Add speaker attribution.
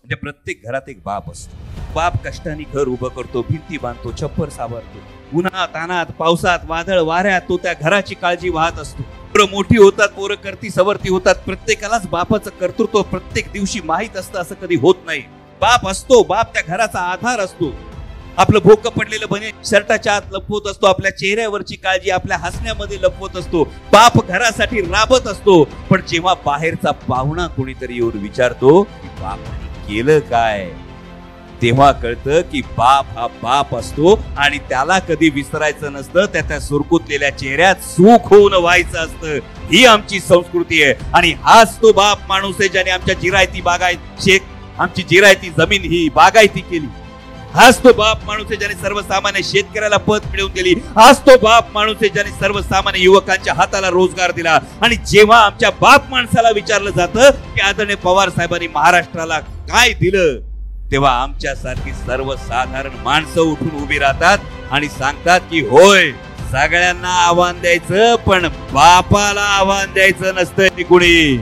Speaker 1: म्हणजे प्रत्येक घरात एक बाप असतो. बाप कष्टाने घर उभं करतो, भिंती बांधतो, छप्पर सावरतो. उन्हात तानात पावसात वादळ वाऱ्यात तो त्या घराची काळजी वाहत असतो. पोरं मोठी होतात, पोरं करती सवरती होतात. प्रत्येकालाच बापाचं कर्तृत्व प्रत्येक दिवशी माहीत असतं असं कधी होत नाही. बाप असतो, बाप त्या घराचा आधार असतो. आपलं भोकं पडलेलं बने शर्टाच्या आत लपवत असतो, आपल्या चेहऱ्यावरची काळजी आपल्या हसण्यामध्ये लपवत असतो. बाप घरासाठी राबत असतो. पण जेव्हा बाहेरचा पाहुणा कोणीतरी येऊन विचारतो की बापाने केलं काय, तेव्हा कळतं की बाप हा बाप असतो आणि त्याला कधी विसरायचं नसतं. त्या सुरकुतलेल्या चेहऱ्यात सुख होऊन व्हायचं असतं. ही आमची संस्कृती आहे आणि हाच तो बाप माणूस आहे ज्याने आमच्या जिरायती आमची जिरायती जमीन ही बागायती केली. हाच तो बाप माणूस आहे ज्याने सर्वसामान्य शेतकऱ्याला पद मिळवून दिली. हाच तो बाप माणूस आहे ज्याने सर्वसामान्य युवकांच्या हाताला रोजगार दिला. आणि जेव्हा आमच्या बाप माणसाला विचारलं जातं की आदरणीय पवार साहेबांनी महाराष्ट्राला काय दिलं, तेव्हा आमच्यासारखी सर्वसाधारण माणसं उठून उभी राहतात आणि सांगतात की होय, सगळ्यांना आव्हान द्यायचं पण बापाला आव्हान द्यायचं नसतं कुणी.